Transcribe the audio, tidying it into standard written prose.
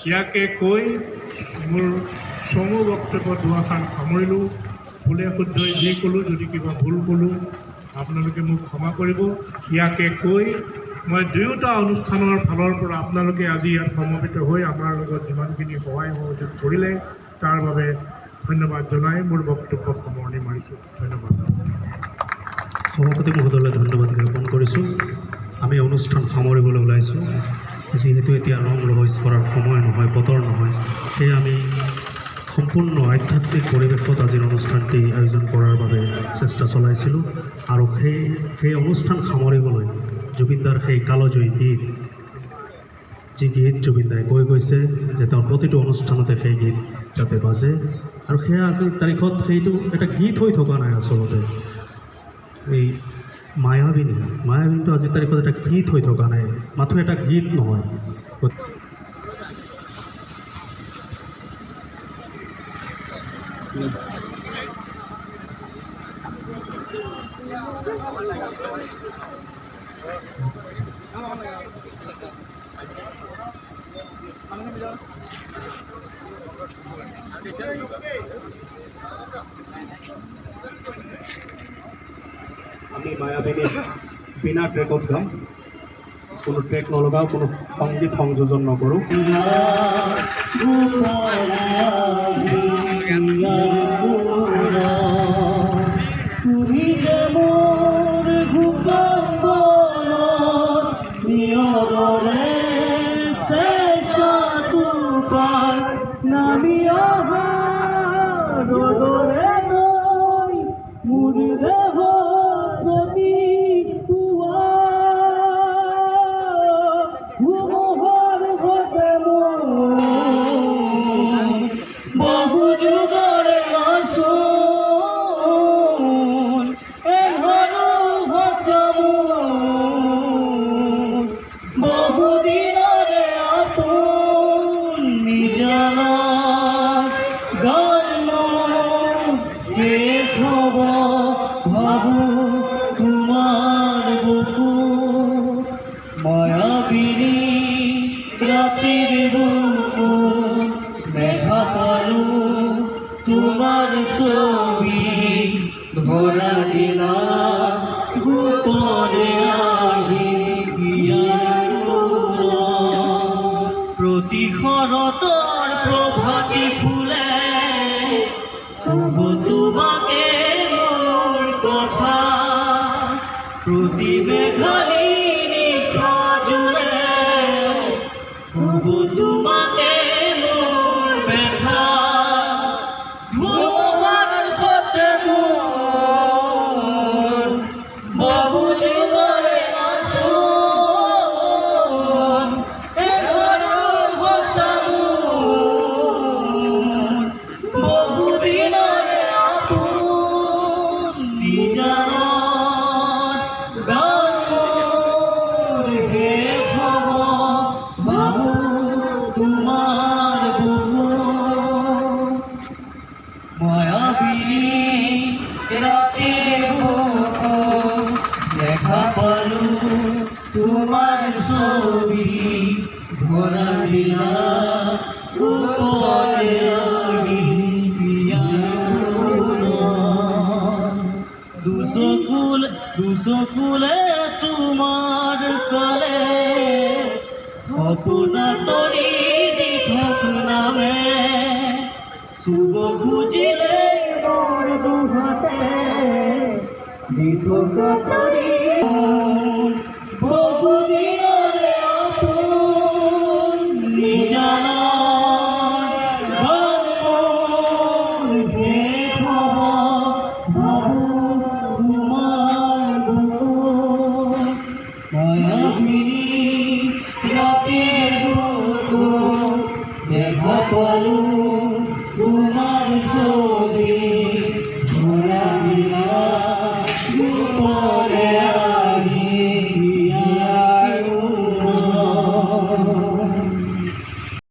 ইয়াকে কৈ মোৰ চমু বক্তব্য দুআষাৰ সামৰিলোঁ। ভুলে শুদ্ধই যি ক'লোঁ, যদি কিবা ভুল ক'লোঁ আপোনালোকে মোক ক্ষমা কৰিব। ইয়াকে কৈ মই দুয়োটা অনুষ্ঠানৰ ফালৰ পৰা আপোনালোকে আজি ইয়াত সমবেত হৈ আমাৰ লগত যিমানখিনি সহায় সহযোগ কৰিলে তাৰ বাবে ধন্যবাদ জনাই মোৰ বক্তব্য সামৰণি মাৰিছোঁ। ধন্যবাদ। সভাপতি মহোদয়লৈ ধন্যবাদ জ্ঞাপন কৰিছোঁ। আমি অনুষ্ঠান সামৰিবলৈ ওলাইছোঁ। যিহেতু এতিয়া ৰং ৰহইচ কৰাৰ সময় নহয়, বতৰ নহয়, সেয়ে আমি সম্পূৰ্ণ আধ্যাত্মিক পৰিৱেশত আজিৰ অনুষ্ঠানটি আয়োজন কৰাৰ বাবে চেষ্টা চলাইছিলোঁ। আৰু সেই অনুষ্ঠান সামৰিবলৈ জুবিনদাৰ সেই কালজয়ী গীত, যি গীত জুবিনদাই কৈ গৈছে যে তেওঁৰ প্ৰতিটো অনুষ্ঠানতে সেই গীত যাতে বাজে, আৰু সেয়া আজিৰ তাৰিখত সেইটো এটা গীত হৈ থকা নাই। আচলতে এই মায়াবিনীটো আজিৰ তাৰিখত এটা গীত হৈ থকা নাই, মাথো এটা গীত নহয়। আমি মায়াবিনী বিনা ট্ৰেকত গাম, কোনো ট্ৰেক নলগাওঁ, কোনো সংগীত সংযোজন নকৰোঁ। তোমার ছবি ধরা দিলা গোপনে আহি প্রতি শরতর প্রভাতী ফুলে তোমাকে মোর কথা প্রতি মেঘালী নিশা জুড়ে তোমাকে মোর ব্যথা তোমার ছবি ধরা দিলা উপরে দুচকুলে তোমার চলে সপোনা তৰি দিঠক নামে চুব খুজিলে মোৰ দুহাতে দিঠক